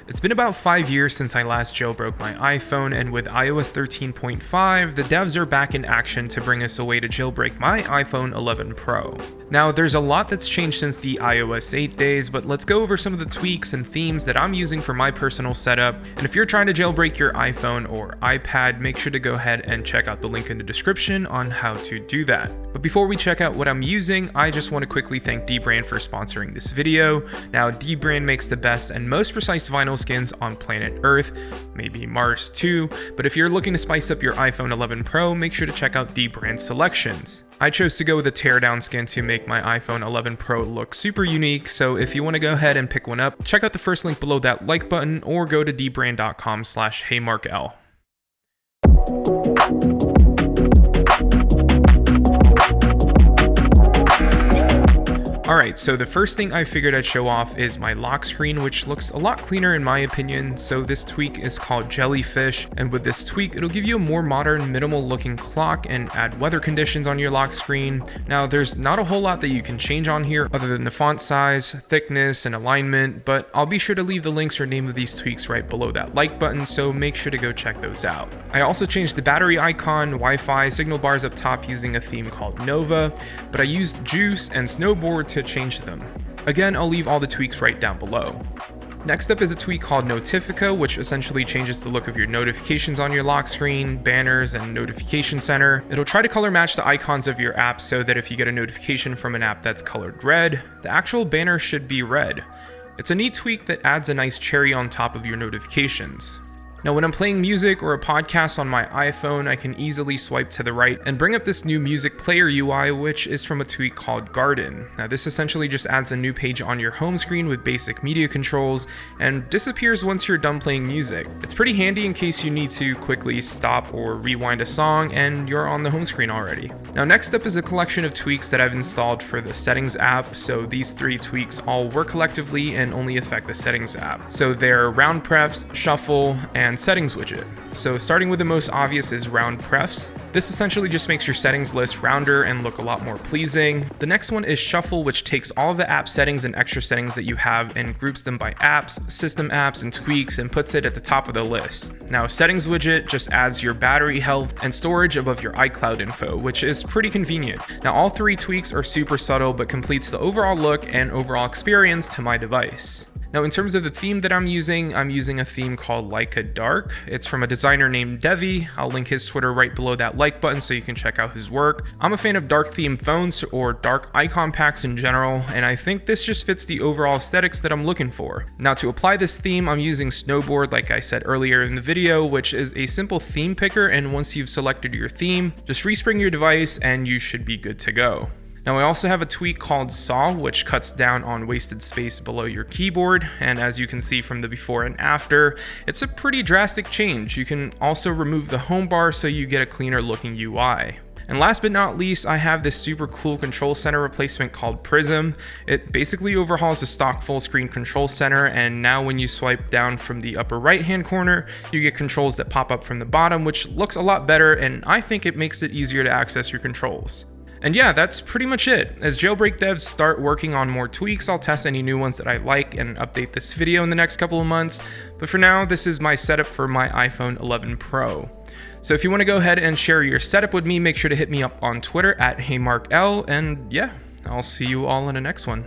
It's been about 5 years since I last jailbroke my iPhone, and with iOS 13.5, the devs are back in action to bring us a way to jailbreak my iPhone 11 Pro. Now, there's a lot that's changed since the iOS 8 days, but let's go over some of the tweaks and themes that I'm using for my personal setup, and if you're trying to jailbreak your iPhone or iPad, make sure to go ahead and check out the link in the description on how to do that. But before we check out what I'm using, I just want to quickly thank dbrand for sponsoring this video. Now, dbrand makes the best and most precise vinyl skins on planet Earth, maybe Mars too, but if you're looking to spice up your iPhone 11 Pro, make sure to check out dbrand selections. I chose to go with a teardown skin to make my iPhone 11 Pro look super unique, so if you want to go ahead and pick one up, check out the first link below that like button or go to dbrand.com/heymarkl. Alright, so the first thing I figured I'd show off is my lock screen, which looks a lot cleaner in my opinion. So this tweak is called Jellyfish, and with this tweak, it'll give you a more modern, minimal looking clock and add weather conditions on your lock screen. Now, there's not a whole lot that you can change on here other than the font size, thickness, and alignment, but I'll be sure to leave the links or name of these tweaks right below that like button, so make sure to go check those out. I also changed the battery icon, Wi-Fi, signal bars up top using a theme called Nova, but I used Juice and Snowboard to change them. Again, I'll leave all the tweaks right down below. Next up is a tweak called Noteifago, which essentially changes the look of your notifications on your lock screen, banners, and notification center. It'll try to color match the icons of your app so that if you get a notification from an app that's colored red, the actual banner should be red. It's a neat tweak that adds a nice cherry on top of your notifications. Now, when I'm playing music or a podcast on my iPhone, I can easily swipe to the right and bring up this new music player UI, which is from a tweak called Garden. Now, this essentially just adds a new page on your home screen with basic media controls and disappears once you're done playing music. It's pretty handy in case you need to quickly stop or rewind a song and you're on the home screen already. Now, next up is a collection of tweaks that I've installed for the Settings app. So these three tweaks all work collectively and only affect the Settings app. So they're Round Prefs, Shuffle, and Settings widget. So starting with the most obvious is Round Prefs. This essentially just makes your settings list rounder and look a lot more pleasing. The next one is Shuffle, which takes all of the app settings and extra settings that you have and groups them by apps, system apps, and tweaks and puts it at the top of the list. Now, Settings widget just adds your battery health and storage above your iCloud info, which is pretty convenient. Now, all three tweaks are super subtle but completes the overall look and overall experience to my device. Now, in terms of the theme that I'm using a theme called Leica Dark. It's from a designer named Devi. I'll link his Twitter right below that like button so you can check out his work. I'm a fan of dark theme phones or dark icon packs in general, and I think this just fits the overall aesthetics that I'm looking for. Now, to apply this theme, I'm using Snowboard, like I said earlier in the video, which is a simple theme picker, and once you've selected your theme, just respring your device and you should be good to go. Now, I also have a tweak called Saw, which cuts down on wasted space below your keyboard, and as you can see from the before and after, it's a pretty drastic change. You can also remove the home bar so you get a cleaner looking UI. And last but not least, I have this super cool control center replacement called Prism. It basically overhauls the stock full screen control center, and now when you swipe down from the upper right hand corner, you get controls that pop up from the bottom, which looks a lot better, and I think it makes it easier to access your controls. And yeah, that's pretty much it. As Jailbreak devs start working on more tweaks, I'll test any new ones that I like and update this video in the next couple of months. But for now, this is my setup for my iPhone 11 Pro. So if you want to go ahead and share your setup with me, make sure to hit me up on Twitter at heymarkl. And yeah, I'll see you all in the next one.